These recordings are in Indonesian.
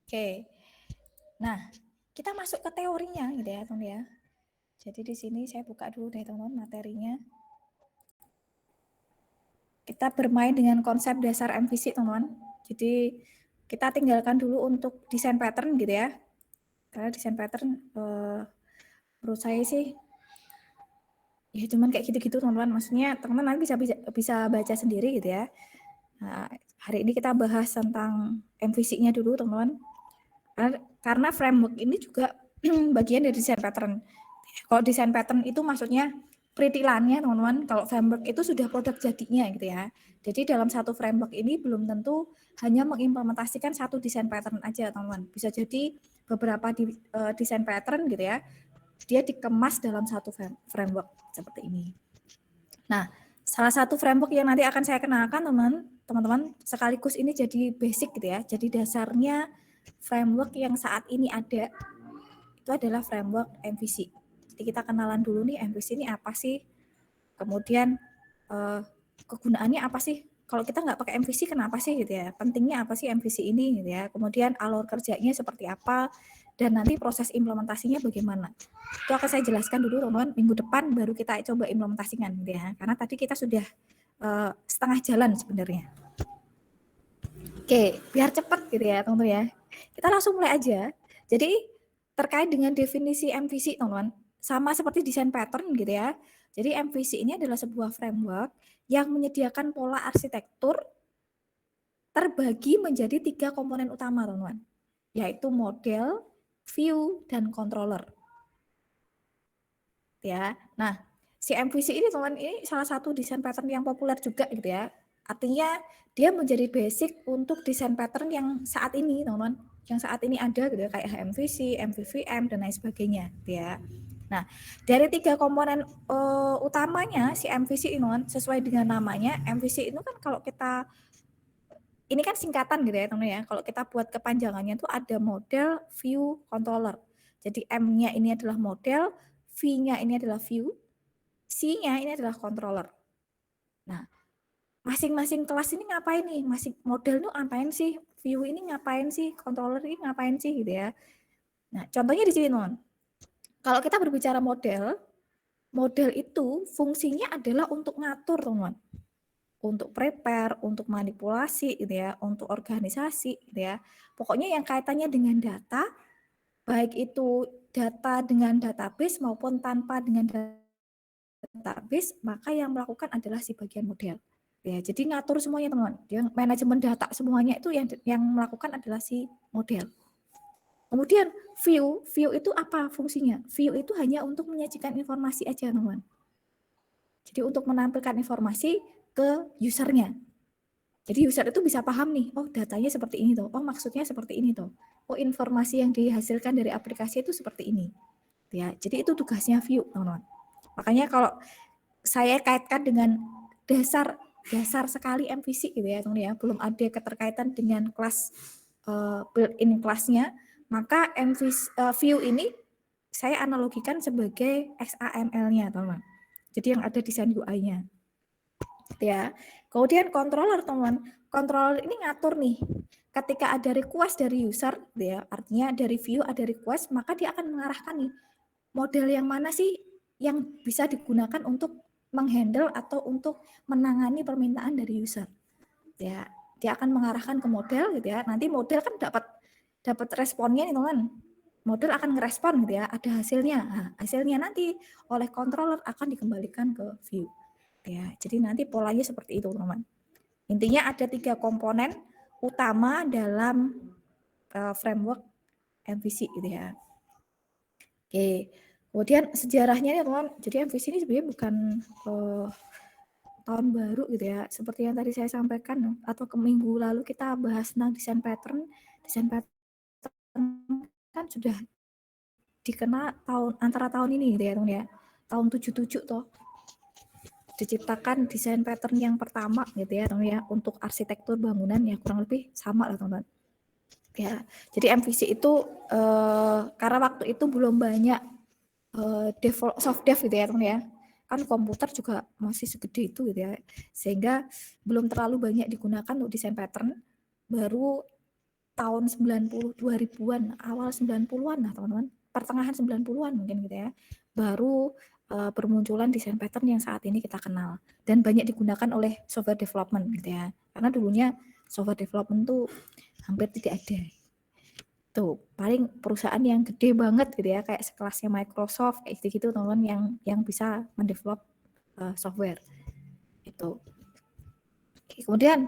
Oke. Nah, kita masuk ke teorinya gitu ya, teman ya. Jadi di sini saya buka dulu deh teman-teman materinya. Kita bermain dengan konsep dasar MVC, teman-teman. Jadi kita tinggalkan dulu untuk desain pattern gitu ya. Karena desain pattern menurut saya sih ya cuman kayak gitu-gitu teman-teman. Maksudnya teman-teman nanti bisa baca sendiri gitu ya. Nah, hari ini kita bahas tentang MVC-nya dulu teman-teman. Karena framework ini juga bagian dari desain pattern. Kalau desain pattern itu maksudnya perintilannya teman-teman. Kalau framework itu sudah produk jadinya gitu ya. Jadi dalam satu framework ini belum tentu hanya mengimplementasikan satu desain pattern aja teman-teman. Bisa jadi beberapa desain pattern gitu ya. Dia dikemas dalam satu framework seperti ini. Nah, salah satu framework yang nanti akan saya kenalkan teman-teman sekaligus ini jadi basic gitu ya. Jadi dasarnya framework yang saat ini ada itu adalah framework MVC. Jadi kita kenalan dulu nih MVC ini apa sih? Kemudian kegunaannya apa sih? Kalau kita nggak pakai MVC kenapa sih gitu ya? Pentingnya apa sih MVC ini gitu ya? Kemudian alur kerjanya seperti apa? Dan nanti proses implementasinya bagaimana? Itu akan saya jelaskan dulu teman-teman. Minggu depan baru kita coba implementasikan gitu ya. Karena tadi kita sudah setengah jalan sebenarnya. Oke, biar cepat gitu ya teman-teman ya. Kita langsung mulai aja. Jadi terkait dengan definisi MVC teman-teman, sama seperti desain pattern gitu ya. Jadi MVC ini adalah sebuah framework yang menyediakan pola arsitektur terbagi menjadi 3 komponen utama teman-teman, yaitu model, view, dan controller. Ya, nah si MVC ini teman-teman ini salah satu desain pattern yang populer juga gitu ya. Artinya dia menjadi basic untuk desain pattern yang saat ini teman-teman, yang saat ini ada gitu ya, kayak HMVC, MVVM dan lain sebagainya gitu ya. Nah, dari 3 komponen utamanya si MVC ini sesuai dengan namanya, MVC itu kan kalau kita ini kan singkatan gitu ya teman-teman ya. Kalau kita buat kepanjangannya itu ada model, view, controller. Jadi M-nya ini adalah model, V-nya ini adalah view, C-nya ini adalah controller. Nah, masing-masing kelas ini ngapain nih? Masing model itu ngapain sih? View ini ngapain sih? Controller ini ngapain sih gitu ya. Nah, contohnya di sini, teman. Kalau kita berbicara model, model itu fungsinya adalah untuk ngatur, teman. Untuk prepare, untuk manipulasi gitu ya, untuk organisasi gitu ya. Pokoknya yang kaitannya dengan data, baik itu data dengan database maupun tanpa dengan database, maka yang melakukan adalah si bagian model. Ya, jadi ngatur semuanya teman-teman. Yang manajemen data semuanya itu yang melakukan adalah si model. Kemudian view itu apa fungsinya? View itu hanya untuk menyajikan informasi aja teman-teman. Jadi untuk menampilkan informasi ke usernya. Jadi user itu bisa paham nih, oh datanya seperti ini tuh, oh maksudnya seperti ini tuh, oh informasi yang dihasilkan dari aplikasi itu seperti ini. Ya, jadi itu tugasnya view teman-teman. Makanya kalau saya kaitkan dengan dasar sekali MVC gitu ya teman-teman ya, belum ada keterkaitan dengan kelas built-in kelasnya, maka MVC view ini saya analogikan sebagai XAML-nya teman-teman. Jadi yang ada desain UI-nya. Ya. Kemudian controller teman, controller ini ngatur nih. Ketika ada request dari user, ya, artinya dari view ada request, maka dia akan mengarahkan nih model yang mana sih yang bisa digunakan untuk menghandle atau untuk menangani permintaan dari user. Ya, dia akan mengarahkan ke model gitu ya. Nanti model kan dapat responnya nih teman. Model akan ngerespon gitu ya, ada hasilnya. Nah, hasilnya nanti oleh controller akan dikembalikan ke view. Ya, jadi nanti polanya seperti itu teman-teman. Intinya ada 3 komponen utama dalam framework MVC gitu ya. Oke, kemudian sejarahnya nih teman-teman. Jadi MVC ini sebenarnya bukan tahun baru gitu ya. Seperti yang tadi saya sampaikan atau ke minggu lalu kita bahas tentang desain pattern. Desain pattern kan sudah dikenal antara tahun ini gitu ya teman ya. Tahun 77 toh diciptakan desain pattern yang pertama gitu ya teman ya untuk arsitektur bangunan ya kurang lebih sama lah teman. Ya, jadi MVC itu karena waktu itu belum banyak soft dev gitu ya teman ya. Kan komputer juga masih segede itu gitu ya. Sehingga belum terlalu banyak digunakan untuk desain pattern. Baru tahun 90 2000-an, awal 90-an lah teman-teman, pertengahan 90-an mungkin gitu ya, baru bermunculan desain pattern yang saat ini kita kenal dan banyak digunakan oleh software development gitu ya, karena dulunya software development tuh hampir tidak ada. Tuh paling perusahaan yang gede banget gitu ya, kayak sekelasnya Microsoft kayak gitu teman-teman, yang bisa mendevelop software itu. Oke, kemudian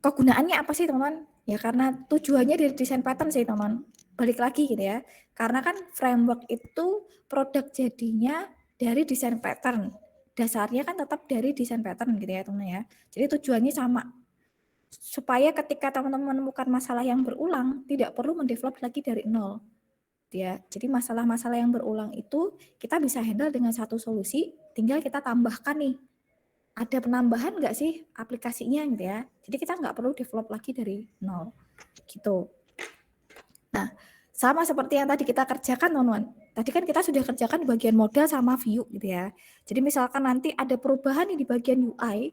kegunaannya apa sih teman-teman? Ya karena tujuannya dari desain pattern sih teman-teman. Balik lagi gitu ya. Karena kan framework itu produk jadinya dari desain pattern. Dasarnya kan tetap dari desain pattern gitu ya teman-teman ya. Jadi tujuannya sama. Supaya ketika teman-teman menemukan masalah yang berulang, tidak perlu mendevelop lagi dari nol. Ya, jadi masalah-masalah yang berulang itu kita bisa handle dengan satu solusi, tinggal kita tambahkan nih, ada penambahan nggak sih aplikasinya gitu ya. Jadi kita nggak perlu develop lagi dari nol gitu. Nah, sama seperti yang tadi kita kerjakan teman-teman. Tadi kan kita sudah kerjakan di bagian model sama view gitu ya. Jadi misalkan nanti ada perubahan nih di bagian UI,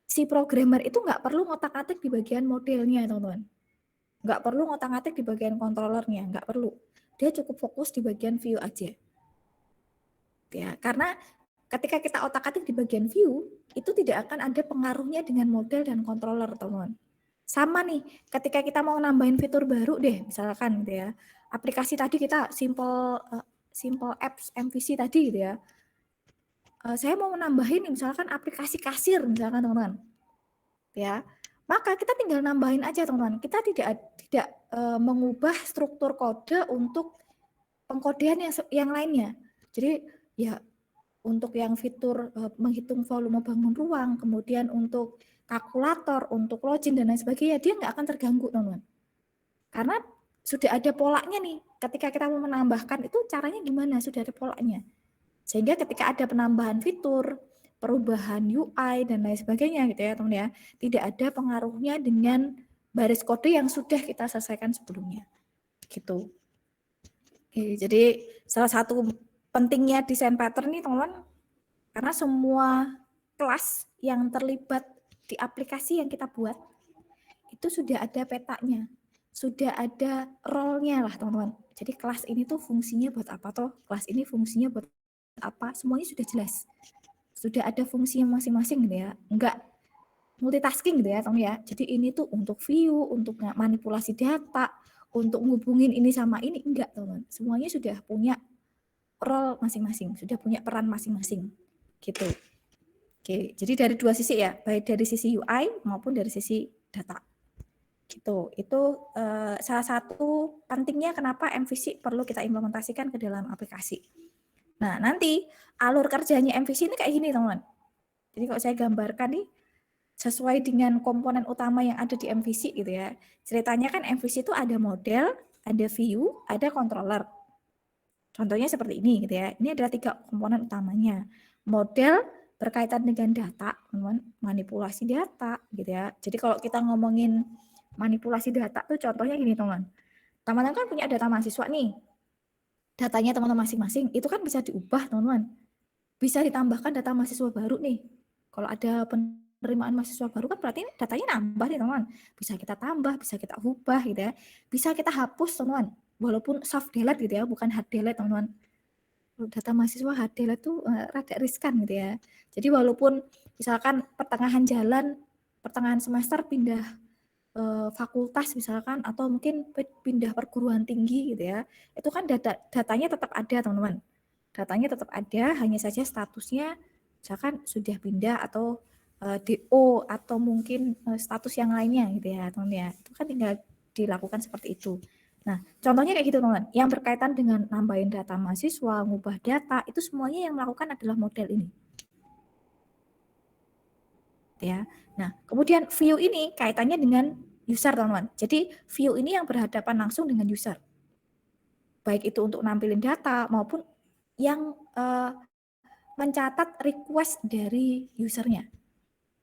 si programmer itu nggak perlu ngotak-atik di bagian modelnya teman-teman. Nggak perlu ngotak-atik di bagian controllernya, nggak perlu. Dia cukup fokus di bagian view aja. Ya, karena ketika kita otak-atik di bagian view, itu tidak akan ada pengaruhnya dengan model dan controller, teman-teman. Sama nih, ketika kita mau nambahin fitur baru deh, misalkan gitu ya, aplikasi tadi kita simple apps MVC tadi gitu ya, saya mau nambahin misalkan aplikasi kasir misalkan teman-teman, ya, maka kita tinggal nambahin aja teman-teman. Kita tidak mengubah struktur kode untuk pengkodean yang lainnya. Jadi ya untuk yang fitur menghitung volume bangun ruang, kemudian untuk kalkulator, untuk login dan lain sebagainya, dia nggak akan terganggu teman-teman. Karena sudah ada polanya nih. Ketika kita mau menambahkan itu caranya gimana? Sudah ada polanya. Sehingga ketika ada penambahan fitur, perubahan UI dan lain sebagainya gitu ya teman ya, tidak ada pengaruhnya dengan baris kode yang sudah kita selesaikan sebelumnya. Gitu. Oke, jadi salah satu pentingnya desain pattern nih teman-teman, karena semua kelas yang terlibat di aplikasi yang kita buat itu sudah ada petanya, sudah ada role-nya lah teman-teman. Jadi kelas ini tuh fungsinya buat apa toh, kelas ini fungsinya buat apa, semuanya sudah jelas. Sudah ada fungsinya masing-masing gitu ya, enggak multitasking gitu ya teman ya. Jadi ini tuh untuk view, untuk manipulasi data, untuk ngubungin ini sama ini, enggak teman-teman. Semuanya sudah punya role masing-masing, sudah punya peran masing-masing gitu. Oke, jadi dari dua sisi ya, baik dari sisi UI maupun dari sisi data. Gitu. Itu salah satu pentingnya kenapa MVC perlu kita implementasikan ke dalam aplikasi. Nah, nanti alur kerjanya MVC ini kayak gini, teman-teman. Jadi kalau saya gambarkan nih sesuai dengan komponen utama yang ada di MVC gitu ya. Ceritanya kan MVC itu ada model, ada view, ada controller. Contohnya seperti ini gitu ya. Ini adalah 3 komponen utamanya. Model berkaitan dengan data, teman-teman, manipulasi data gitu ya. Jadi kalau kita ngomongin manipulasi data tuh contohnya gini, teman-teman. Teman-teman kan punya data mahasiswa nih. Datanya teman-teman masing-masing itu kan bisa diubah, teman-teman. Bisa ditambahkan data mahasiswa baru nih. Kalau ada penerimaan mahasiswa baru kan berarti datanya nambah nih, teman-teman. Bisa kita tambah, bisa kita ubah gitu ya. Bisa kita hapus, teman-teman. Walaupun soft delete gitu ya, bukan hard delete, teman-teman. Data mahasiswa hard delete tuh rada riskan gitu ya. Jadi walaupun misalkan pertengahan jalan, pertengahan semester pindah fakultas misalkan, atau mungkin pindah perguruan tinggi gitu ya, itu kan datanya tetap ada teman-teman. Datanya tetap ada, hanya saja statusnya misalkan sudah pindah atau DO atau mungkin status yang lainnya gitu ya teman-teman ya. Itu kan tinggal dilakukan seperti itu. Nah, contohnya kayak gitu teman-teman, yang berkaitan dengan nambahin data mahasiswa, ngubah data, itu semuanya yang melakukan adalah model ini. Ya. Nah, kemudian view ini kaitannya dengan user, teman-teman. Jadi view ini yang berhadapan langsung dengan user. Baik itu untuk nampilin data maupun yang mencatat request dari usernya.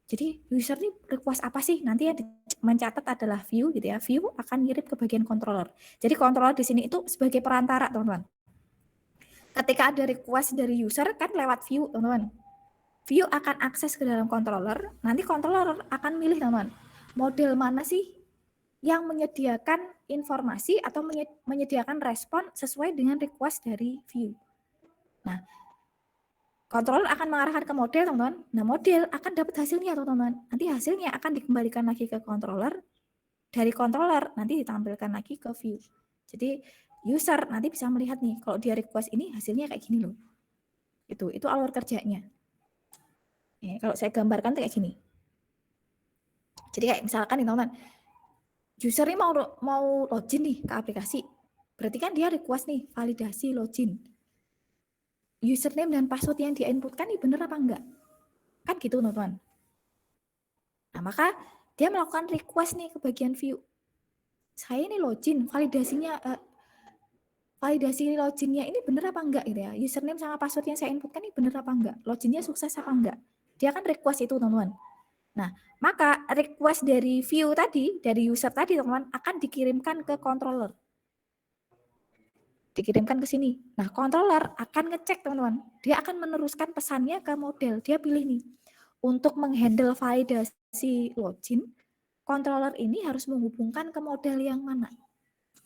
Jadi user ini request apa sih? Nanti yang mencatat adalah view gitu ya. View akan ngirim ke bagian controller. Jadi controller di sini itu sebagai perantara, teman-teman. Ketika ada request dari user kan lewat view, teman-teman. View akan akses ke dalam controller, nanti controller akan milih, teman-teman, model mana sih yang menyediakan informasi atau menyediakan respon sesuai dengan request dari view. Nah, controller akan mengarahkan ke model, teman-teman. Nah, model akan dapat hasilnya, teman-teman. Nanti hasilnya akan dikembalikan lagi ke controller. Dari controller nanti ditampilkan lagi ke view. Jadi user nanti bisa melihat nih, kalau dia request ini hasilnya kayak gini loh. Itu alur kerjanya. Ya, kalau saya gambarkan tuh kayak gini. Jadi kayak misalkan nih, teman-teman, user ini mau login nih ke aplikasi. Berarti kan dia request nih validasi login. Username dan password yang dia inputkan ini bener apa enggak? Kan gitu, teman-teman. Nah, maka dia melakukan request nih ke bagian view. Saya ini login, validasi loginnya ini bener apa enggak gitu ya. Username sama password yang saya inputkan ini bener apa enggak? Loginnya sukses apa enggak? Dia kan request itu, teman-teman. Nah, maka request dari view tadi, dari user tadi, teman-teman, akan dikirimkan ke controller. Dikirimkan ke sini. Nah, controller akan ngecek, teman-teman. Dia akan meneruskan pesannya ke model. Dia pilih nih, untuk menghandle validasi login, controller ini harus menghubungkan ke model yang mana?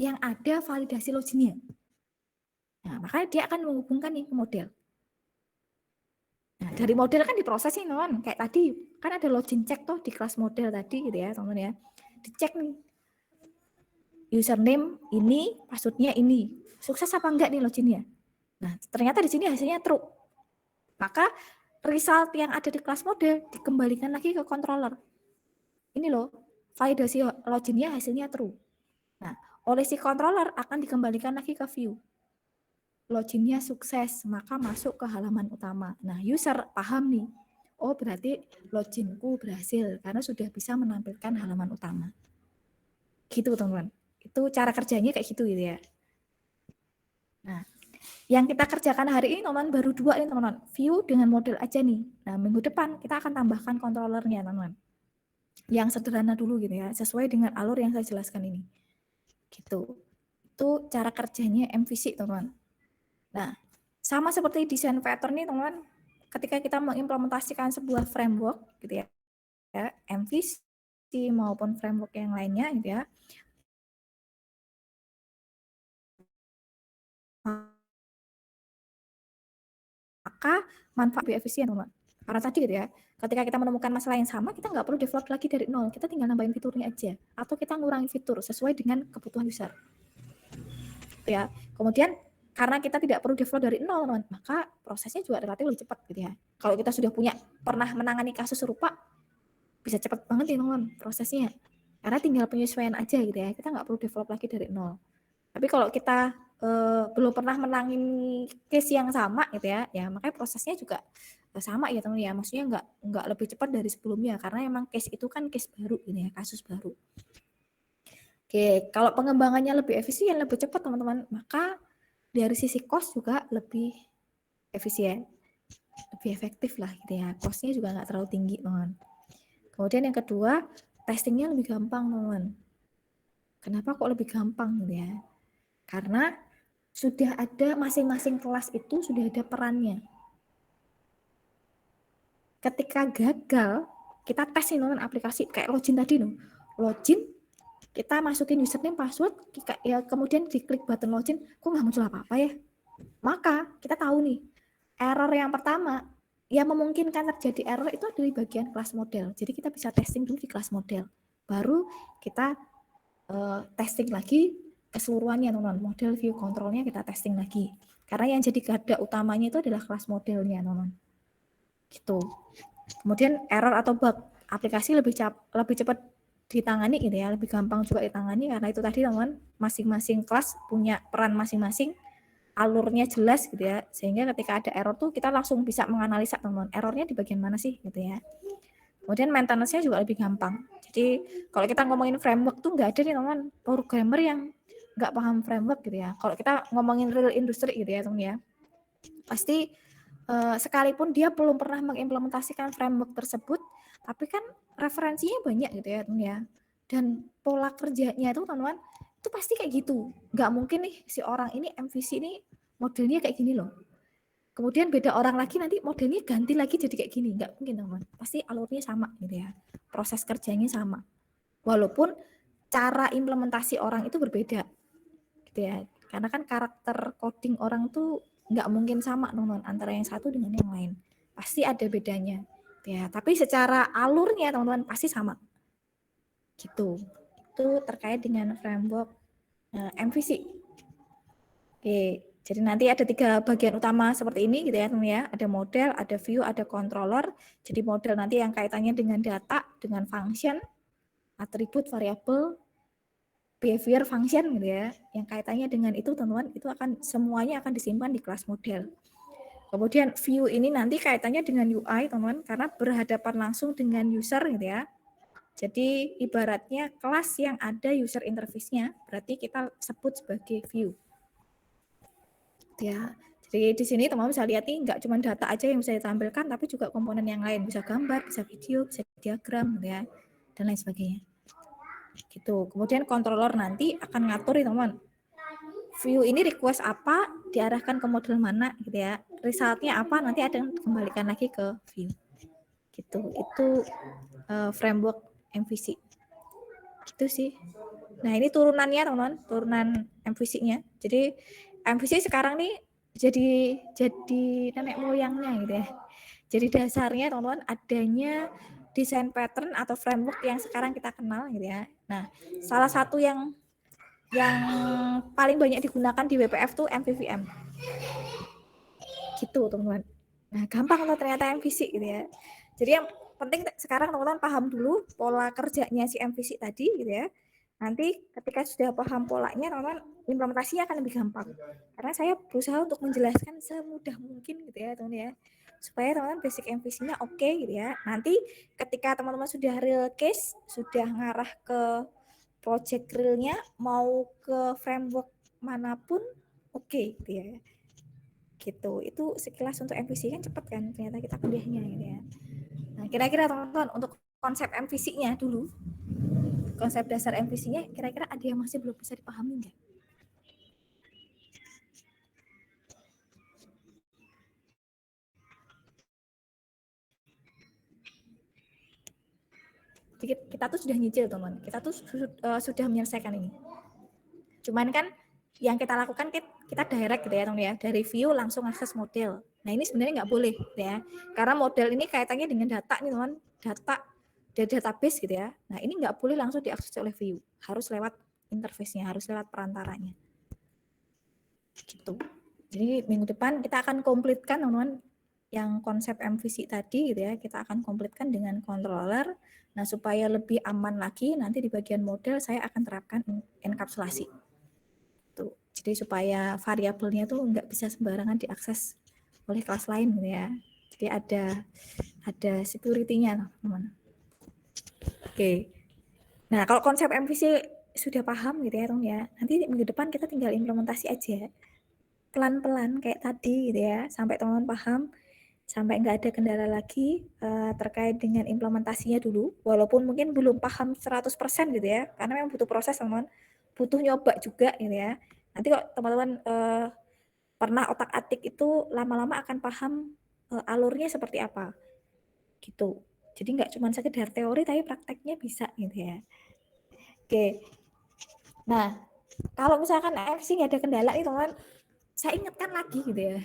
Yang ada validasi loginnya. Nah, makanya dia akan menghubungkan nih ke model. Nah, dari model kan diproses nih, teman. Kayak tadi, kan ada login check tuh di kelas model tadi gitu ya, teman-teman ya. Dicek nih. Username ini, passwordnya ini. Sukses apa enggak nih loginnya? Nah, ternyata di sini hasilnya true. Maka result yang ada di kelas model dikembalikan lagi ke controller. Ini loh, validasi loginnya hasilnya true. Nah, oleh si controller akan dikembalikan lagi ke view. Loginnya sukses, maka masuk ke halaman utama. Nah, user paham nih. Oh, berarti loginku berhasil karena sudah bisa menampilkan halaman utama. Gitu, teman-teman. Itu cara kerjanya kayak gitu ya. Nah, yang kita kerjakan hari ini, teman-teman, baru 2 nih, teman-teman. View dengan model aja nih. Nah, minggu depan kita akan tambahkan controllernya, teman-teman. Yang sederhana dulu gitu ya, sesuai dengan alur yang saya jelaskan ini. Gitu. Itu cara kerjanya MVC, teman-teman. Nah, sama seperti desain pattern nih, teman-teman. Ketika kita mengimplementasikan sebuah framework gitu ya, MVC maupun framework yang lainnya gitu ya. Maka manfaat lebih efisien, teman-teman. Karena tadi gitu ya, ketika kita menemukan masalah yang sama, kita nggak perlu develop lagi dari nol. Kita tinggal nambahin fiturnya aja. Atau kita ngurangi fitur sesuai dengan kebutuhan user. Ya. Kemudian karena kita tidak perlu develop dari nol, teman, maka prosesnya juga relatif lebih cepat gitu ya. Kalau kita sudah pernah menangani kasus serupa, bisa cepat banget nih, teman, prosesnya. Karena tinggal penyesuaian aja gitu ya. Kita nggak perlu develop lagi dari nol. Tapi kalau kita belum pernah menangani case yang sama gitu ya, makanya prosesnya juga sama ya, teman ya. Maksudnya nggak lebih cepat dari sebelumnya karena emang case itu kan case baru gitu ya, kasus baru. Oke, kalau pengembangannya lebih efisien, lebih cepat, teman-teman, maka dari sisi cost juga lebih efisien, lebih efektif lah gitu ya. Costnya juga nggak terlalu tinggi, teman. Kemudian yang kedua, testingnya lebih gampang, teman. Kenapa kok lebih gampang gitu ya? Karena sudah ada masing-masing kelas itu sudah ada perannya. Ketika gagal, kita tes nih, teman, aplikasi kayak login tadi nih. Login, kita masukin username, password, ya kemudian diklik button login, kok nggak muncul apa-apa ya? Maka kita tahu nih, error yang pertama yang memungkinkan terjadi error itu ada di bagian kelas model. Jadi kita bisa testing dulu di kelas model. Baru kita testing lagi keseluruhannya, teman-teman. Model view controlnya kita testing lagi. Karena yang jadi garda utamanya itu adalah kelas modelnya, teman-teman. Gitu. Kemudian error atau bug aplikasi lebih cepat ditangani gitu ya, lebih gampang juga ditangani karena itu tadi, teman-teman, masing-masing kelas punya peran masing-masing, alurnya jelas gitu ya, sehingga ketika ada error tuh kita langsung bisa menganalisa, teman-teman, errornya di bagian mana sih gitu ya. Kemudian maintenance-nya juga lebih gampang. Jadi kalau kita ngomongin framework tuh nggak ada nih, teman-teman, programmer yang nggak paham framework gitu ya. Kalau kita ngomongin real industri gitu ya, teman ya, pasti sekalipun dia belum pernah mengimplementasikan framework tersebut, tapi kan referensinya banyak gitu ya, teman ya. Dan pola kerjanya itu, teman-teman, itu pasti kayak gitu. Nggak mungkin nih si orang ini MVC ini modelnya kayak gini loh. Kemudian beda orang lagi nanti modelnya ganti lagi jadi kayak gini. Nggak mungkin, teman. Pasti alurnya sama gitu ya. Proses kerjanya sama. Walaupun cara implementasi orang itu berbeda gitu ya. Karena kan karakter coding orang tuh nggak mungkin sama teman-teman antara yang satu dengan yang lain. Pasti ada bedanya. Ya, tapi secara alurnya teman-teman pasti sama. Gitu. Itu terkait dengan framework MVC. Oke, jadi nanti ada 3 bagian utama seperti ini gitu ya teman ya. Ada model, ada view, ada controller. Jadi model nanti yang kaitannya dengan data, dengan function, atribut, variabel, behavior, function gitu ya. Yang kaitannya dengan itu teman-teman, itu akan semuanya akan disimpan di kelas model. Kemudian view ini nanti kaitannya dengan UI teman-teman, karena berhadapan langsung dengan user gitu ya. Jadi ibaratnya kelas yang ada user interface-nya, berarti kita sebut sebagai view. Ya, jadi di sini teman-teman bisa lihat nih, nggak cuma data aja yang bisa ditampilkan, tapi juga komponen yang lain, bisa gambar, bisa video, bisa diagram, gitu ya, dan lain sebagainya. Gitu. Kemudian controller nanti akan ngatur nih teman-teman. View ini request apa, diarahkan ke model mana, gitu ya. Resultnya apa, nanti ada yang kembalikan lagi ke view. Gitu. Itu framework MVC. Gitu sih. Nah ini turunannya teman-teman, turunan MVC-nya. Jadi MVC sekarang nih jadi nenek moyangnya gitu ya. Jadi dasarnya teman-teman adanya desain pattern atau framework yang sekarang kita kenal gitu ya. Nah salah satu yang paling banyak digunakan di WPF tuh MVVM. Gitu teman-teman. Nah gampang tuh ternyata MVC gitu ya. Jadi yang penting sekarang teman-teman paham dulu pola kerjanya si MVC tadi gitu ya. Nanti ketika sudah paham polanya, teman-teman implementasinya akan lebih gampang. Karena saya berusaha untuk menjelaskan semudah mungkin gitu ya, teman-teman ya. Supaya teman-teman basic MVC-nya oke gitu ya. Nanti ketika teman-teman sudah real case, sudah ngarah ke project real-nya, mau ke framework manapun, oke gitu ya. Gitu. Itu sekilas untuk MVC kan cepat kan ternyata kita kuliahnya gitu ya. Nah, kira-kira teman-teman untuk konsep MVC-nya dulu, konsep dasar MVC-nya kira-kira ada yang masih belum bisa dipahami nggak? Jadi kita tuh sudah nyicil teman, kita tuh sudah menyelesaikan ini. Cuman kan yang kita lakukan kita direct gitu ya teman ya, dari view langsung akses model. Nah ini sebenarnya nggak boleh gitu ya, karena model ini kaitannya dengan data nih teman, data dari database gitu ya. Nah ini nggak boleh langsung diakses oleh view, harus lewat interface-nya, harus lewat perantaranya. Gitu. Jadi minggu depan kita akan komplitkan teman-teman yang konsep MVC tadi gitu ya, kita akan komplitkan dengan controller. Nah, supaya lebih aman lagi nanti di bagian model saya akan terapkan enkapsulasi. Tuh. Jadi supaya variabelnya tuh nggak bisa sembarangan diakses oleh kelas lain gitu ya. Jadi ada security-nya, teman-teman. Oke. Nah, kalau konsep MVC sudah paham gitu ya, teman ya. Nanti minggu depan kita tinggal implementasi aja. Pelan-pelan kayak tadi gitu ya, sampai teman-teman paham, sampai nggak ada kendala lagi terkait dengan implementasinya dulu, walaupun mungkin belum paham 100% gitu ya, karena memang butuh proses teman-teman, butuh nyoba juga gitu ya. Nanti kok teman-teman pernah otak-atik itu lama-lama akan paham alurnya seperti apa gitu. Jadi nggak cuma sekedar teori tapi prakteknya bisa gitu ya. Oke. Nah, kalau misalkan MC nggak ada kendala nih teman-teman, saya ingatkan lagi gitu ya.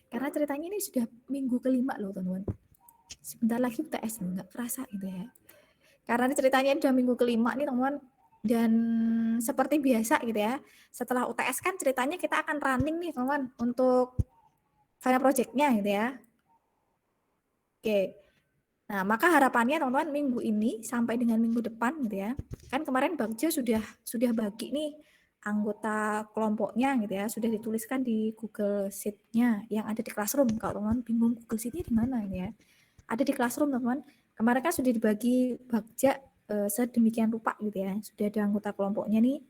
Karena ceritanya ini sudah minggu kelima loh teman-teman. Sebentar lagi UTS nggak kerasa gitu ya. Karena ini ceritanya udah minggu kelima nih teman-teman. Dan seperti biasa gitu ya, setelah UTS kan ceritanya kita akan running nih teman-teman untuk final project-nya gitu ya. Oke. Nah, maka harapannya teman-teman minggu ini sampai dengan minggu depan gitu ya. Kan kemarin Bagja sudah bagi nih anggota kelompoknya gitu ya, sudah dituliskan di Google Sheet-nya yang ada di Classroom. Kalau teman-teman bingung Google Sheet-nya di mana gitu ya. Ada di Classroom teman-teman. Kemarin kan sudah dibagi Bagja sedemikian rupa gitu ya. Sudah ada anggota kelompoknya nih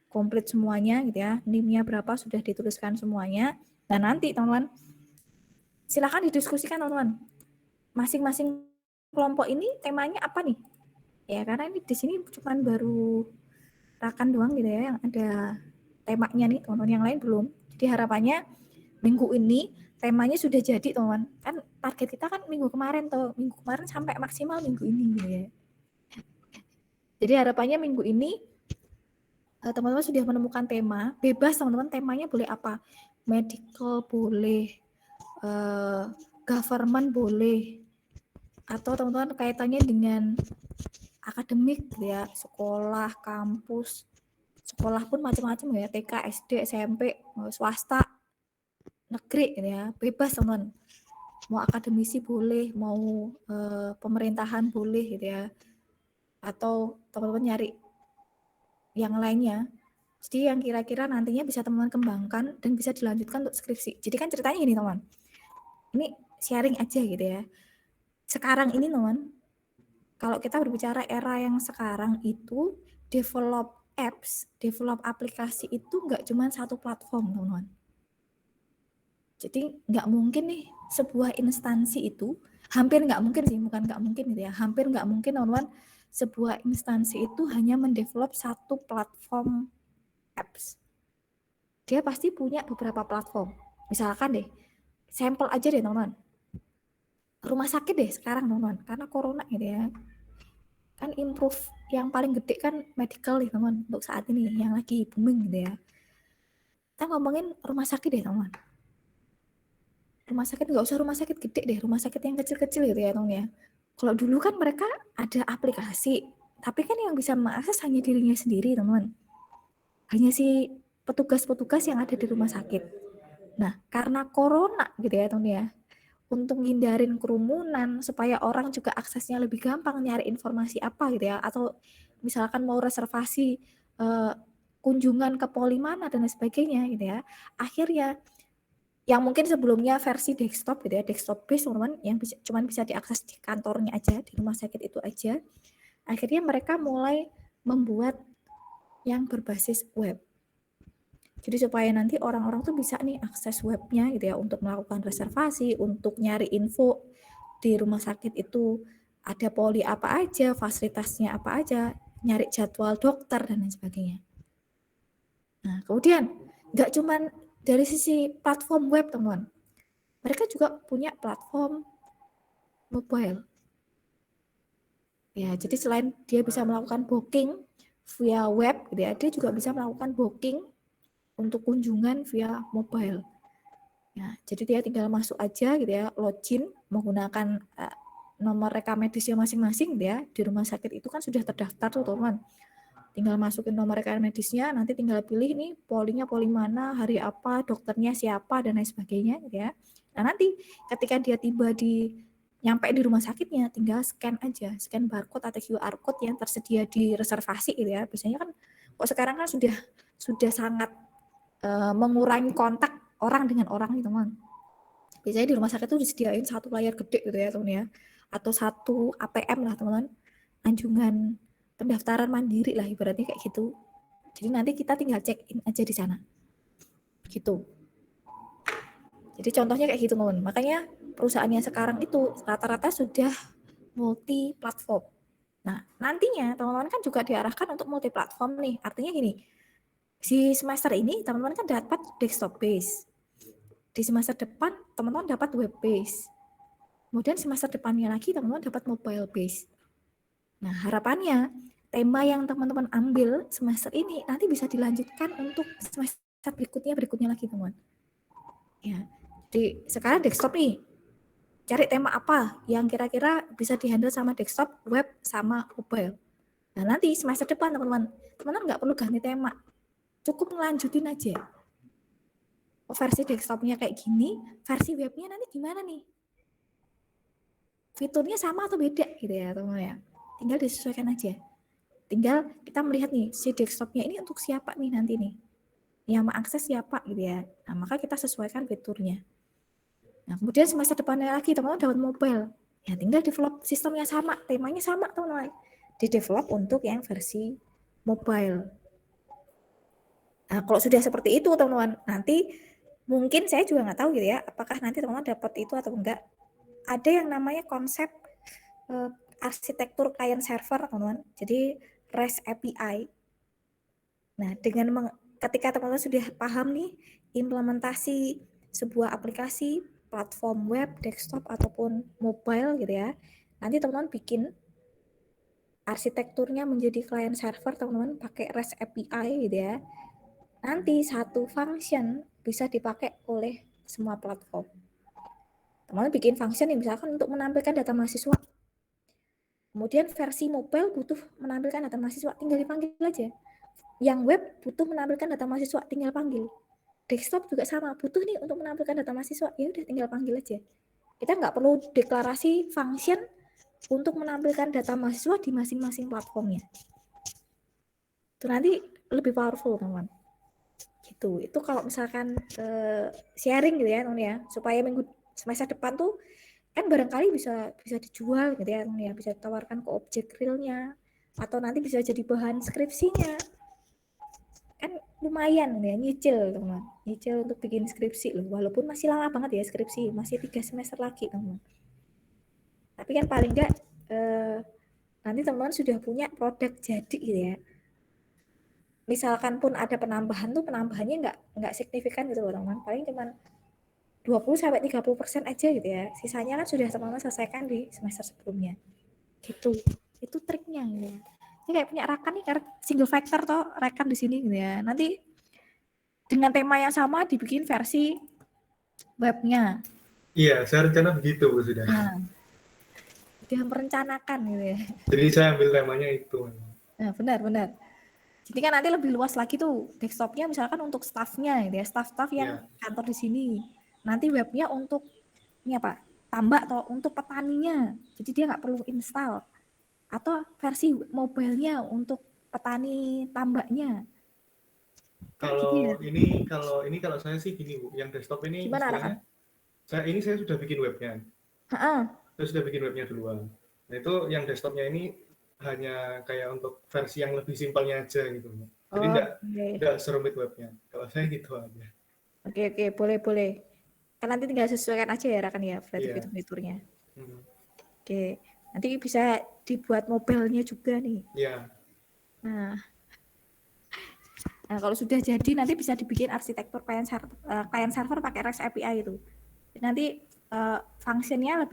komplit semuanya gitu ya. NIM-nya berapa sudah dituliskan semuanya. Dan nanti teman-teman silakan didiskusikan teman-teman. Masing-masing kelompok ini temanya apa nih? Ya karena ini di sini cuma baru Rakan doang gitu ya yang ada temanya nih, teman-teman yang lain belum. Jadi harapannya minggu ini temanya sudah jadi teman-teman. Kan target kita kan minggu kemarin tuh, minggu kemarin sampai maksimal minggu ini gitu ya. Jadi harapannya minggu ini teman-teman sudah menemukan tema, bebas teman-teman, temanya boleh apa? Medical boleh, government boleh, atau teman-teman kaitannya dengan akademik gitu ya, sekolah, kampus, sekolah pun macam-macam ya, TK, SD, SMP, swasta, negeri gitu ya, bebas teman-teman. Mau akademisi boleh, mau pemerintahan boleh gitu ya, atau teman-teman nyari yang lainnya. Jadi yang kira-kira nantinya bisa teman-teman kembangkan dan bisa dilanjutkan untuk skripsi. Jadi kan ceritanya ini teman, ini sharing aja gitu ya. Sekarang ini teman, kalau kita berbicara era yang sekarang itu, develop apps, develop aplikasi itu nggak cuma satu platform teman-teman. Jadi nggak mungkin nih sebuah instansi itu, hampir nggak mungkin sih, bukan nggak mungkin gitu ya, hampir nggak mungkin teman-teman sebuah instansi itu hanya mendevelop satu platform apps. Dia pasti punya beberapa platform. Misalkan deh, sampel aja deh teman-teman. Rumah sakit deh sekarang teman-teman, karena corona gitu ya. Kan improve yang paling gede kan medical nih teman-teman untuk saat ini yang lagi booming gitu ya. Kita ngomongin rumah sakit deh teman-teman. Rumah sakit nggak usah rumah sakit gede deh, rumah sakit yang kecil-kecil gitu ya teman ya. Kalau dulu kan mereka ada aplikasi, tapi kan yang bisa mengakses hanya dirinya sendiri teman-teman. Hanya si petugas-petugas yang ada di rumah sakit. Nah, karena corona gitu ya teman ya, untuk hindarin kerumunan supaya orang juga aksesnya lebih gampang nyari informasi apa gitu ya, atau misalkan mau reservasi eh, kunjungan ke poli mana dan lain sebagainya gitu ya, akhirnya yang mungkin sebelumnya versi desktop gitu ya, desktop base teman-teman, yang cuman bisa diakses di kantornya aja, di rumah sakit itu aja, akhirnya mereka mulai membuat yang berbasis web. Jadi supaya nanti orang-orang tuh bisa nih akses webnya gitu ya, untuk melakukan reservasi, untuk nyari info di rumah sakit itu ada poli apa aja, fasilitasnya apa aja, nyari jadwal dokter dan lain sebagainya. Nah, kemudian nggak cuman dari sisi platform web teman-teman, mereka juga punya platform mobile. Ya, jadi selain dia bisa melakukan booking via web gitu ya, dia juga bisa melakukan booking untuk kunjungan via mobile. Ya, jadi dia tinggal masuk aja gitu ya, login menggunakan nomor rekam medisnya masing-masing gitu ya. Di rumah sakit itu kan sudah terdaftar tuh teman. Tinggal masukin nomor rekam medisnya, nanti tinggal pilih nih polinya poli mana, hari apa, dokternya siapa dan lain sebagainya gitu ya. Nah, nanti ketika dia tiba di nyampe di rumah sakitnya, tinggal scan aja, scan barcode atau QR code yang tersedia di reservasi gitu ya. Biasanya kan kok sekarang kan sudah sangat mengurangi kontak orang dengan orang nih teman. Biasanya di rumah sakit tuh disediain satu layar gede gitu ya teman ya, atau satu APM lah teman-teman, anjungan pendaftaran mandiri lah ibaratnya kayak gitu. Jadi nanti kita tinggal check in aja di sana gitu. Jadi contohnya kayak gitu teman. Makanya perusahaan yang sekarang itu rata-rata sudah multi platform. Nah, nantinya teman-teman kan juga diarahkan untuk multi platform nih. Artinya gini, di semester ini teman-teman kan dapat desktop base. Di semester depan teman-teman dapat web base. Kemudian semester depannya lagi teman-teman dapat mobile base. Nah, harapannya tema yang teman-teman ambil semester ini nanti bisa dilanjutkan untuk semester berikutnya lagi teman-teman. Ya, jadi sekarang desktop nih, cari tema apa yang kira-kira bisa dihandle sama desktop, web, sama mobile. Nah, nanti semester depan teman-teman nggak perlu ganti tema, cukup ngelanjutin aja. Versi desktopnya kayak gini, versi webnya nanti gimana nih? Fiturnya sama atau beda gitu ya teman-teman ya. Tinggal disesuaikan aja. Tinggal kita melihat nih, si desktopnya ini untuk siapa nih nanti nih. Yang mengakses siapa gitu ya. Nah, maka kita sesuaikan fiturnya. Nah, kemudian semester depannya lagi teman-teman dapat mobile. Ya tinggal develop sistemnya sama, temanya sama teman-teman. Di develop untuk yang versi mobile. Nah, kalau sudah seperti itu teman-teman, nanti mungkin saya juga nggak tahu gitu ya, apakah nanti teman-teman dapat itu atau enggak. Ada yang namanya konsep uh, arsitektur client server teman-teman. Jadi REST API. Nah, ketika teman-teman sudah paham nih implementasi sebuah aplikasi, platform web, desktop ataupun mobile gitu ya. Nanti teman-teman bikin arsitekturnya menjadi client server, teman-teman pakai REST API gitu ya. Nanti satu function bisa dipakai oleh semua platform. Teman-teman bikin function yang misalkan untuk menampilkan data mahasiswa. Kemudian versi mobile butuh menampilkan data mahasiswa, tinggal dipanggil aja. Yang web butuh menampilkan data mahasiswa, tinggal panggil. Desktop juga sama, butuh nih untuk menampilkan data mahasiswa, ya udah tinggal panggil aja. Kita nggak perlu deklarasi function untuk menampilkan data mahasiswa di masing-masing platformnya. Itu nanti lebih powerful, teman-teman. Gitu. Itu kalau misalkan sharing gitu ya, teman ya, supaya minggu semester depan tuh kan barangkali bisa dijual gitu ya, teman ya, bisa ditawarkan ke objek realnya atau nanti bisa jadi bahan skripsinya. Kan lumayan ya, nyicil teman, nyicil untuk bikin skripsi loh, walaupun masih lama banget ya skripsi, masih 3 semester lagi teman. Tapi kan paling enggak nanti teman-teman sudah punya produk jadi gitu ya. Misalkan pun ada penambahan tuh penambahannya nggak signifikan gitu loh teman, paling cuman 20-30% aja gitu ya. Sisanya kan sudah teman-teman selesaikan di semester sebelumnya. Gitu. Itu triknya gitu ya. Ini kayak punya Rakan nih, karena single factor toh Rakan di sini gitu ya. Nanti dengan tema yang sama dibikin versi webnya. Iya, saya rencana begitu Bu sudah. Nah, dia merencanakan gitu ya. Jadi saya ambil temanya itu. Nah, benar. Jadi kan nanti lebih luas lagi tuh desktopnya misalkan untuk staffnya gitu ya, staff yang kantor di sini. Nanti webnya untuk ini apa? Tambak atau untuk petaninya. Jadi dia nggak perlu install. Atau versi mobilenya untuk petani tambaknya. Kan gitu ya. Kalau saya sih gini Bu, yang desktop ini Gimana istilahnya Rakan? saya sudah bikin webnya. Heeh. Saya sudah bikin webnya duluan. Nah itu yang desktopnya ini hanya kayak untuk versi yang lebih simpelnya aja gitu. Jadi Oh, enggak serumit webnya. Kalau saya gitu aja. Oke, boleh. Kan nanti tinggal sesuaikan aja ya Rakan ya, berarti Iya. fitur-fiturnya. Oke, nanti bisa dibuat mobilnya juga nih. Iya. Nah, kalau sudah jadi nanti bisa dibikin arsitektur client server pakai REST API itu. Nanti fungsinya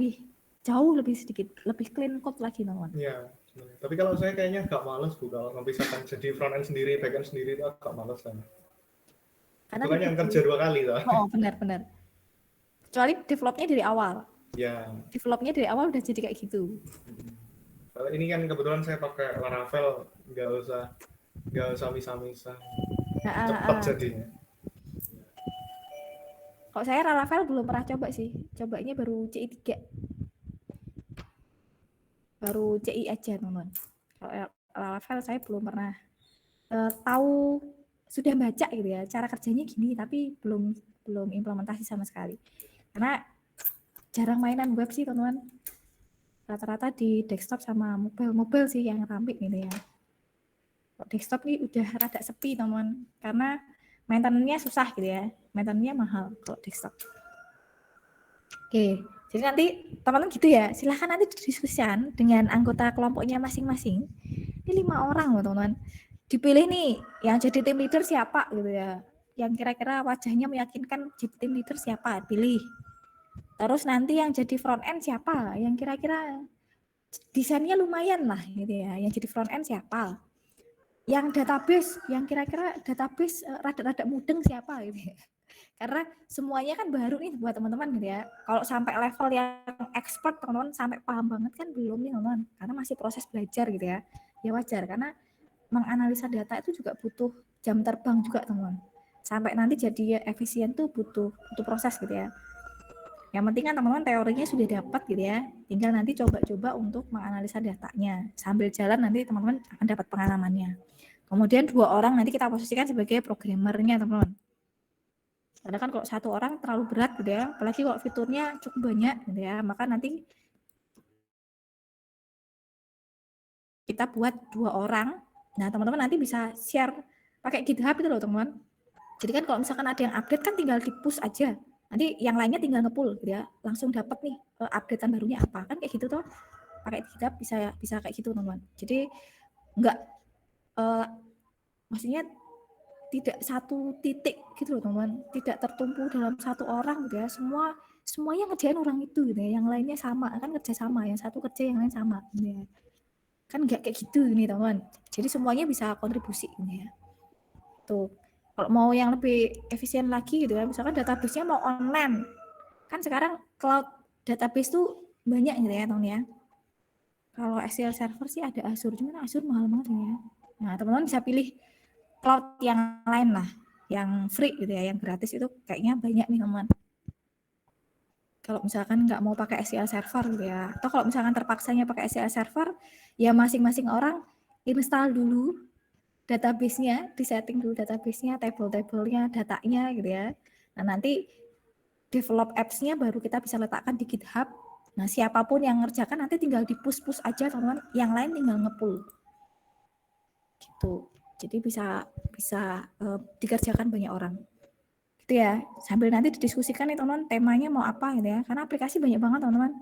jauh lebih sedikit, lebih clean code lagi teman. Iya. Tapi kalau saya kayaknya agak males Bu, kalau memisahkan jadi front end sendiri, back end sendiri itu agak males kan. Karena Itu kan yang kerja 2 kali lah. Oh, benar. Kecuali developnya dari awal. Ya. Developnya dari awal udah jadi kayak gitu. Kalau ini kan kebetulan saya pakai Laravel, nggak usah misah-misah. Cepat jadinya. Kalau saya Laravel belum pernah coba sih. Cobanya baru CI 3. Baru CI aja, teman. Kalau Laravel saya belum pernah tahu, sudah baca gitu ya. Cara kerjanya gini, tapi belum implementasi sama sekali. Karena jarang mainan web sih, teman-teman. Rata-rata di desktop sama mobile sih yang rame gitu ya. Kalau desktop nih udah rada sepi, teman, karena maintenance-nya susah gitu ya. Maintenance-nya mahal kalau desktop. Oke, jadi nanti teman-teman gitu ya, silahkan nanti didiskusikan dengan anggota kelompoknya masing-masing. Ini 5 orang loh teman-teman. Dipilih nih yang jadi tim leader siapa gitu ya. Yang kira-kira wajahnya meyakinkan jadi tim leader siapa, pilih. Terus nanti yang jadi front end siapa, yang kira-kira desainnya lumayan lah gitu ya. Yang jadi front end siapa. Yang database, yang kira-kira database rada-rada mudeng siapa gitu ya. Karena semuanya kan baru nih buat teman-teman gitu ya. Kalau sampai level yang expert teman-teman sampai paham banget kan belum nih teman-teman. Karena masih proses belajar gitu ya. Ya wajar karena menganalisa data itu juga butuh jam terbang juga teman-teman. Sampai nanti jadi efisien tuh butuh proses gitu ya. Yang penting kan teman-teman teorinya sudah dapat gitu ya. Tinggal nanti coba-coba untuk menganalisa datanya. Sambil jalan nanti teman-teman akan dapat pengalamannya. Kemudian 2 orang nanti kita posisikan sebagai programmernya teman-teman. Karena kan kalau 1 orang terlalu berat gitu ya, apalagi kalau fiturnya cukup banyak gitu ya, maka nanti kita buat 2 orang. Nah teman-teman nanti bisa share pakai GitHub itu loh teman-teman. Jadi kan kalau misalkan ada yang update kan tinggal di push aja. Nanti yang lainnya tinggal nge-pull gitu ya, langsung dapat nih updatean barunya apa, kan kayak gitu tuh. Pakai GitHub bisa kayak gitu teman-teman. Jadi enggak maksudnya tidak satu titik gitu loh teman, tidak tertumpu dalam 1 orang gitu ya, semuanya ngerjain orang itu gitu ya, yang lainnya sama kan kerja sama, yang satu kerja yang lain sama gitu ya. Kan nggak kayak gitu nih teman-teman. Jadi semuanya bisa kontribusi ini ya. Tuh. Kalau mau yang lebih efisien lagi gitu ya, misalkan database-nya mau online. Kan sekarang cloud database tuh banyak gitu ya teman ya. Kalau SQL Server sih ada Azure, cuman Azure mahal banget ya. Nah teman-teman bisa pilih cloud yang lain lah, yang free gitu ya, yang gratis itu kayaknya banyak nih teman. Kalau misalkan nggak mau pakai SQL Server gitu ya, atau kalau misalkan terpaksanya pakai SQL Server, ya masing-masing orang install dulu database-nya, disetting dulu database-nya, table-tablenya, datanya gitu ya. Nah nanti develop apps-nya baru kita bisa letakkan di GitHub. Nah siapapun yang ngerjakan nanti tinggal di push aja teman-teman, yang lain tinggal nge-pull gitu. Jadi bisa bisa dikerjakan banyak orang gitu ya, sambil nanti didiskusikan nih teman-teman temanya mau apa gitu ya, karena aplikasi banyak banget teman-teman.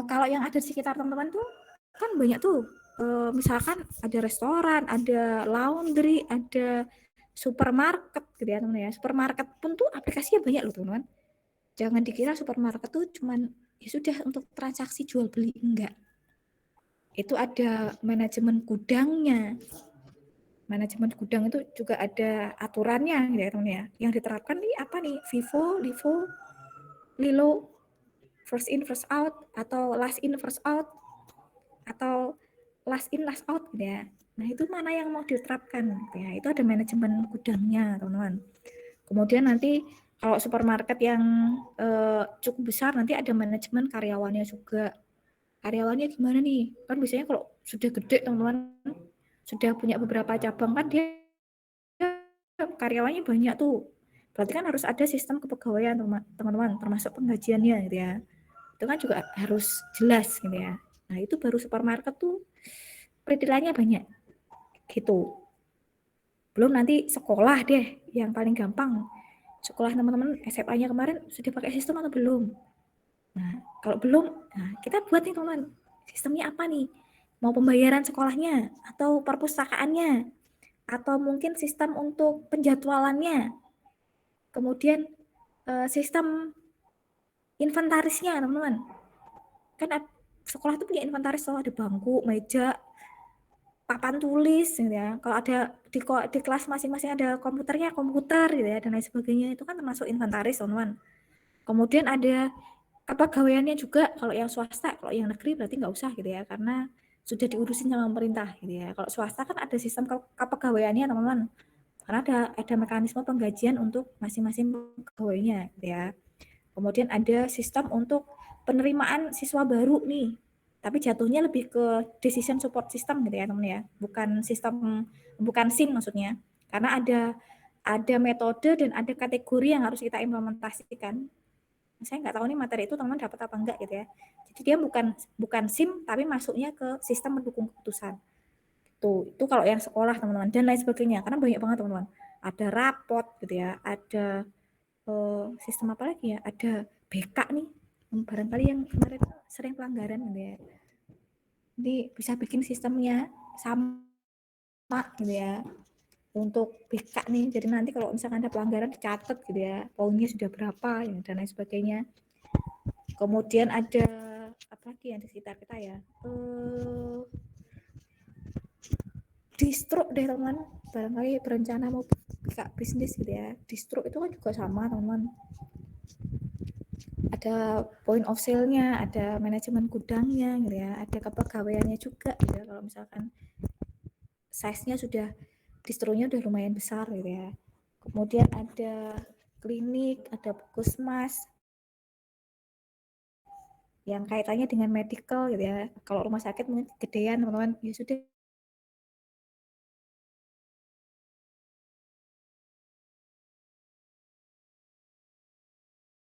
Kalau yang ada di sekitar teman-teman tuh kan banyak tuh, misalkan ada restoran, ada laundry, ada supermarket gitu ya teman-teman ya. Supermarket pun tuh aplikasinya banyak loh teman-teman. Jangan dikira supermarket tuh cuman ya sudah untuk transaksi jual beli, enggak. Itu ada manajemen gudangnya. Manajemen gudang itu juga ada aturannya gitu ya teman ya. Yang diterapkan nih apa nih? FIFO, LIFO, LILO, first in first out, atau last in first out, atau last in last out gitu ya. Nah itu mana yang mau diterapkan gitu ya. Itu ada manajemen gudangnya teman-teman. Kemudian nanti kalau supermarket yang cukup besar nanti ada manajemen karyawannya juga. Karyawannya gimana nih? Kan biasanya kalau sudah gede teman-teman, sudah punya beberapa cabang kan dia karyawannya banyak tuh. Berarti kan harus ada sistem kepegawaian teman-teman, termasuk penggajiannya gitu ya. Itu kan juga harus jelas gitu ya. Nah itu baru supermarket tuh peritilanya banyak gitu. Belum nanti sekolah deh yang paling gampang. Sekolah teman-teman SMA-nya kemarin sudah pakai sistem atau belum? Nah kalau belum, nah kita buat nih teman, sistemnya apa nih? Mau pembayaran sekolahnya atau perpustakaannya atau mungkin sistem untuk penjadwalannya, kemudian sistem inventarisnya teman-teman. Kan sekolah itu punya inventaris tuh, ada bangku, meja, papan tulis gitu ya. Kalau ada di kelas masing-masing ada komputernya, komputer gitu ya, dan lain sebagainya, itu kan termasuk inventaris teman-teman. Kemudian ada kepegawaiannya juga, kalau yang swasta, kalau yang negeri berarti nggak usah gitu ya, karena sudah diurusin sama pemerintah gitu ya. Kalau swasta kan ada sistem kepegawaiannya teman-teman, karena ada mekanisme penggajian untuk masing-masing pegawainya gitu ya. Kemudian ada sistem untuk penerimaan siswa baru nih, tapi jatuhnya lebih ke decision support system gitu ya teman ya, bukan sistem, bukan SIM maksudnya, karena ada metode dan ada kategori yang harus kita implementasikan. Saya nggak tahu nih materi itu teman-teman dapat apa enggak gitu ya. Jadi dia bukan SIM tapi masuknya ke sistem mendukung keputusan. Itu kalau yang sekolah teman-teman dan lain sebagainya, karena banyak banget teman-teman. Ada rapot gitu ya, ada sistem apa lagi ya, ada BK nih, barangkali yang kemarin sering pelanggaran gitu ya. Jadi bisa bikin sistemnya sama gitu ya untuk BK nih, jadi nanti kalau misalkan ada pelanggaran dicatat gitu ya, poinnya sudah berapa ya, dan lain sebagainya. Kemudian ada apa lagi yang di sekitar kita ya, distro deh teman, barangkali berencana mau buka bisnis gitu ya, distro itu kan juga sama teman, ada point of sale-nya, ada manajemen gudangnya gitu ya, ada kepegawaiannya juga gitu ya, kalau misalkan size-nya sudah, distronya udah lumayan besar gitu ya. Kemudian ada klinik, ada puskesmas yang kaitannya dengan medical gitu ya. Kalau rumah sakit mungkin gedean teman-teman, ya sudah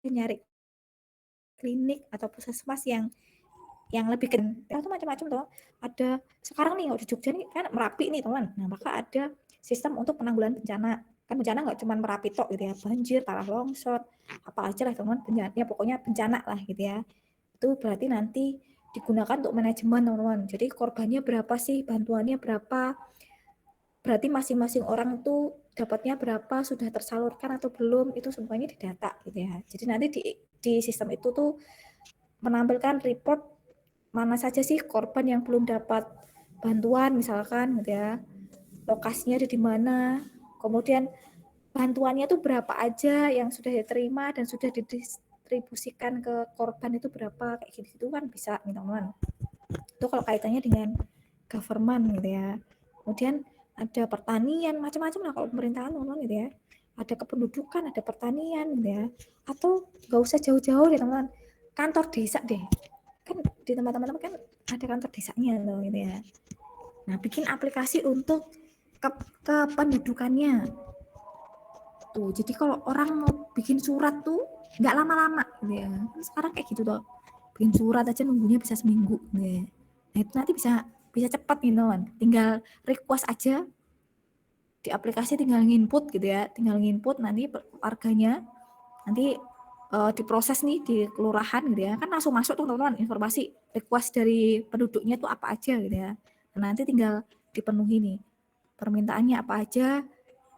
nyari klinik atau puskesmas yang lebih keren. Itu macam-macam tuh. Ada sekarang nih di Jogja nih kan Merapi nih teman. Nah maka ada sistem untuk penanggulangan bencana. Kan bencana nggak cuma Merapi tok gitu ya, banjir, tanah longsor, apa aja lah teman, bencana ya pokoknya bencana lah gitu ya. Itu berarti nanti digunakan untuk manajemen teman-teman. Jadi korbannya berapa sih, bantuannya berapa, berarti masing-masing orang tuh dapatnya berapa, sudah tersalurkan atau belum, itu semuanya didata gitu ya. Jadi nanti di sistem itu tuh menampilkan report mana saja sih korban yang belum dapat bantuan misalkan gitu ya, lokasinya ada di mana, kemudian bantuannya tuh berapa aja yang sudah diterima dan sudah didistribusikan ke korban itu berapa, kayak gitu kan bisa teman-teman. Itu kalau kaitannya dengan government gitu ya. Kemudian ada pertanian, macam-macam lah kalau pemerintahan teman-teman gitu ya. Ada kependudukan, ada pertanian gitu ya. Atau nggak usah jauh-jauh deh teman-teman, kantor desa deh. Kan di tempat teman-teman kan ada kantor desanya loh gitu ya. Nah, bikin aplikasi untuk kependudukannya. Tuh, jadi kalau orang mau bikin surat tuh nggak lama-lama gitu ya. Sekarang kayak gitu tuh. Bikin surat aja nunggunya bisa seminggu gitu ya. Nah, itu nanti bisa cepat gitu kan. Tinggal request aja di aplikasi, tinggal nginput gitu ya. Tinggal nginput nanti warganya nanti diproses nih di kelurahan gitu ya. Kan langsung masuk tuh teman-teman informasi request dari penduduknya tuh apa aja gitu ya. Nah, nanti tinggal dipenuhi nih permintaannya apa aja,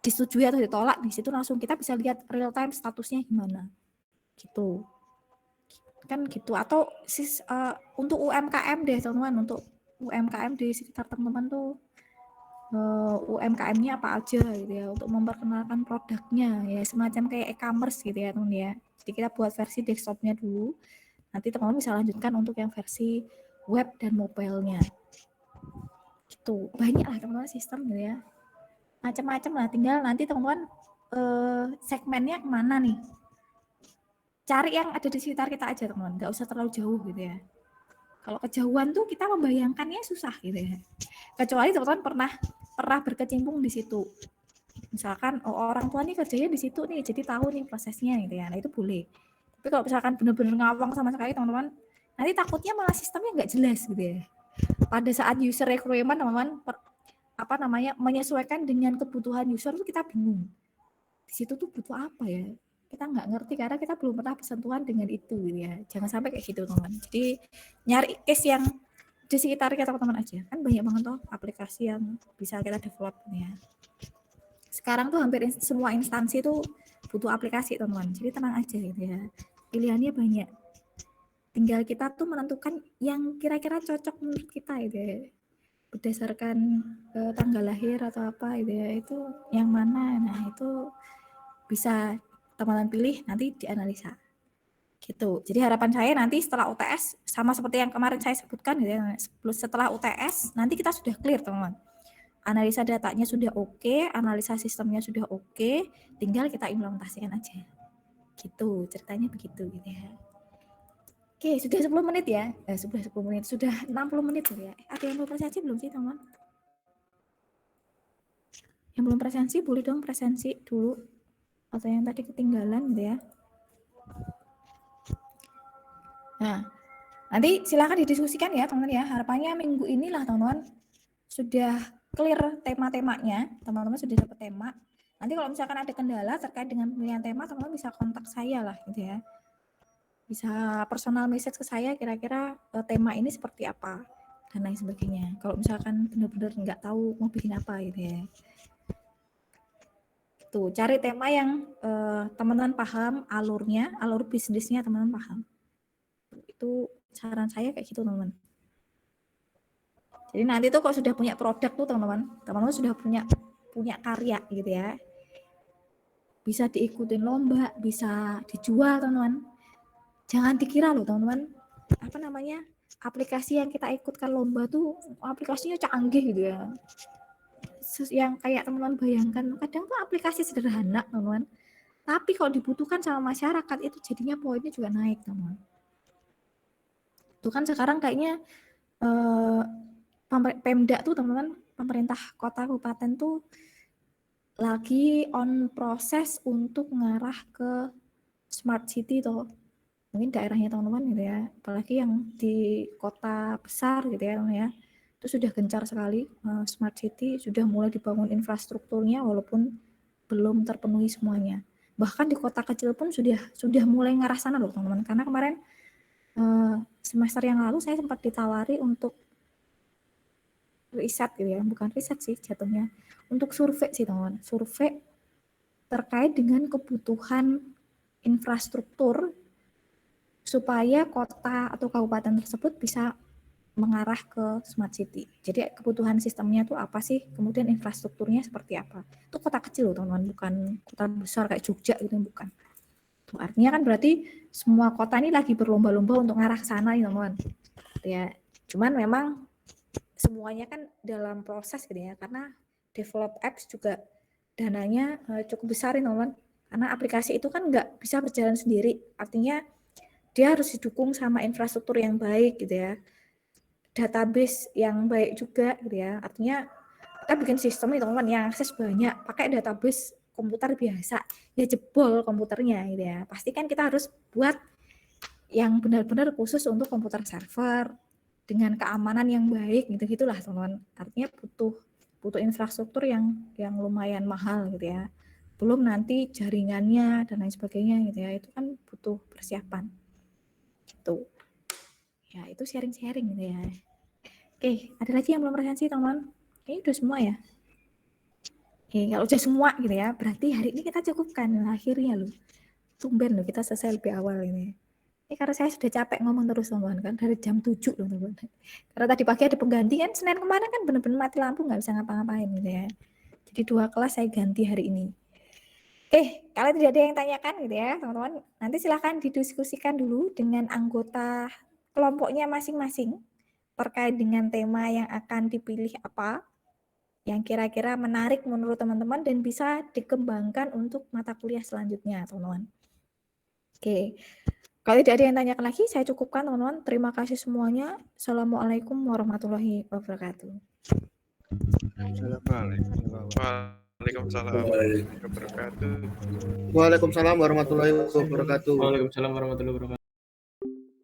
disetujui atau ditolak, di situ langsung kita bisa lihat real time statusnya gimana gitu kan gitu. Atau untuk UMKM deh teman-teman, untuk UMKM di sekitar teman-teman tuh UMKM-nya apa aja gitu ya, untuk memperkenalkan produknya ya, semacam kayak e-commerce gitu ya teman ya. Jadi kita buat versi desktopnya dulu, nanti teman-teman bisa lanjutkan untuk yang versi web dan mobile-nya gitu. Banyak lah teman-teman sistem gitu ya, macam-macam lah. Tinggal nanti teman-teman segmennya kemana nih, cari yang ada di sekitar kita aja teman-teman, nggak usah terlalu jauh gitu ya. Kalau kejauhan tuh kita membayangkannya susah gitu ya, kecuali teman-teman pernah berkecimpung di situ. Misalkan orang tua nih kerjanya di situ nih, jadi tahu nih prosesnya gitu ya, nah itu boleh. Tapi kalau misalkan benar-benar ngawang sama sekali teman-teman, nanti takutnya malah sistemnya nggak jelas gitu ya. Pada saat user requirement teman-teman menyesuaikan dengan kebutuhan user tuh kita bingung. Di situ tuh butuh apa ya? Kita nggak ngerti karena kita belum pernah bersentuhan dengan itu gitu ya. Jangan sampai kayak gitu teman-teman. Jadi nyari case yang di sekitar kita teman-teman aja. Kan banyak banget tuh aplikasi yang bisa kita develop ya. Sekarang tuh hampir semua instansi tuh butuh aplikasi teman-teman. Jadi tenang aja gitu ya. Pilihannya banyak. Tinggal kita tuh menentukan yang kira-kira cocok menurut kita gitu ya. Berdasarkan tanggal lahir atau apa gitu ya, itu yang mana. Nah itu bisa teman-teman pilih, nanti dianalisa gitu. Jadi harapan saya nanti setelah UTS sama seperti yang kemarin saya sebutkan gitu ya, setelah UTS nanti kita sudah clear teman-teman, analisa datanya sudah oke, analisa sistemnya sudah oke, tinggal kita implementasikan aja gitu, ceritanya begitu gitu ya. Oke, sudah 10 menit ya. Sudah 10 menit, sudah 60 menit ya. Ada yang belum presensi belum sih, teman? Yang belum presensi boleh dong presensi dulu. Atau yang tadi ketinggalan gitu ya. Nah, nanti silakan didiskusikan ya, teman-teman ya. Harapannya minggu inilah, teman-teman, sudah clear tema-temanya. Teman-teman sudah dapat tema. Nanti kalau misalkan ada kendala terkait dengan pemilihan tema, teman-teman bisa kontak saya lah gitu ya. Bisa personal message ke saya kira-kira tema ini seperti apa dan lain sebagainya. Kalau misalkan benar-benar nggak tahu mau bikin apa gitu ya. Tuh, cari tema yang teman-teman paham alurnya, alur bisnisnya teman-teman paham. Itu saran saya kayak gitu teman-teman. Jadi nanti tuh kalau sudah punya produk tuh teman-teman sudah punya karya gitu ya. Bisa diikutin lomba, bisa dijual teman-teman. Jangan dikira loh teman-teman, aplikasi yang kita ikutkan lomba tuh aplikasinya canggih gitu ya. Yang kayak teman-teman bayangkan, kadang tuh aplikasi sederhana teman-teman, tapi kalau dibutuhkan sama masyarakat itu jadinya poinnya juga naik teman-teman. Itu kan sekarang kayaknya Pemda tuh teman-teman, pemerintah kota kabupaten tuh lagi on proses untuk ngarah ke smart city tuh. Mungkin daerahnya teman-teman gitu ya, apalagi yang di kota besar gitu ya teman ya, itu sudah gencar sekali smart city, sudah mulai dibangun infrastrukturnya walaupun belum terpenuhi semuanya. Bahkan di kota kecil pun sudah mulai ngarah sana loh teman-teman, karena kemarin semester yang lalu saya sempat ditawari untuk riset gitu ya, bukan riset sih jatuhnya, untuk survei sih teman-teman, survei terkait dengan kebutuhan infrastruktur supaya kota atau kabupaten tersebut bisa mengarah ke smart city. Jadi kebutuhan sistemnya tuh apa sih, kemudian infrastrukturnya seperti apa. Itu kota kecil loh teman-teman, bukan kota besar kayak Jogja gitu, bukan. Tuh, artinya kan berarti semua kota ini lagi berlomba-lomba untuk ngarah ke sana teman-teman. Ya, cuman memang semuanya kan dalam proses gitu ya, karena develop apps juga dananya cukup besar teman-teman. Karena aplikasi itu kan nggak bisa berjalan sendiri, artinya dia harus didukung sama infrastruktur yang baik gitu ya, database yang baik juga gitu ya. Artinya kita bikin sistem nih teman-teman yang akses banyak, pakai database komputer biasa, ya jebol komputernya gitu ya. Pasti kan kita harus buat yang benar-benar khusus untuk komputer server dengan keamanan yang baik gitu-gitulah teman-teman. Artinya butuh infrastruktur yang lumayan mahal gitu ya. Belum nanti jaringannya dan lain sebagainya gitu ya. Itu kan butuh persiapan. Gitu. Ya, itu sharing-sharing gitu ya. Oke, ada lagi yang belum presentasi teman-teman? Kayaknya udah semua ya. Oke, kalau udah semua gitu ya, berarti hari ini kita cukupkan akhirnya loh. Tumben loh kita selesai lebih awal ini. Ini karena saya sudah capek ngomong terus teman-teman kan dari jam 7 loh teman-teman. Karena tadi pagi ada pengganti kan, Senin kemarin kan benar-benar mati lampu nggak bisa ngapa-ngapain gitu ya. Jadi 2 kelas saya ganti hari ini. Kalau tidak ada yang tanyakan gitu ya teman-teman, nanti silahkan didiskusikan dulu dengan anggota kelompoknya masing-masing terkait dengan tema yang akan dipilih apa, yang kira-kira menarik menurut teman-teman dan bisa dikembangkan untuk mata kuliah selanjutnya, teman-teman. Kalau tidak ada yang tanyakan lagi, saya cukupkan, teman-teman. Terima kasih semuanya. Assalamualaikum warahmatullahi wabarakatuh. Waalaikumsalam warahmatullahi wabarakatuh. Waalaikumsalam warahmatullahi wabarakatuh. Waalaikumsalam warahmatullahi wabarakatuh.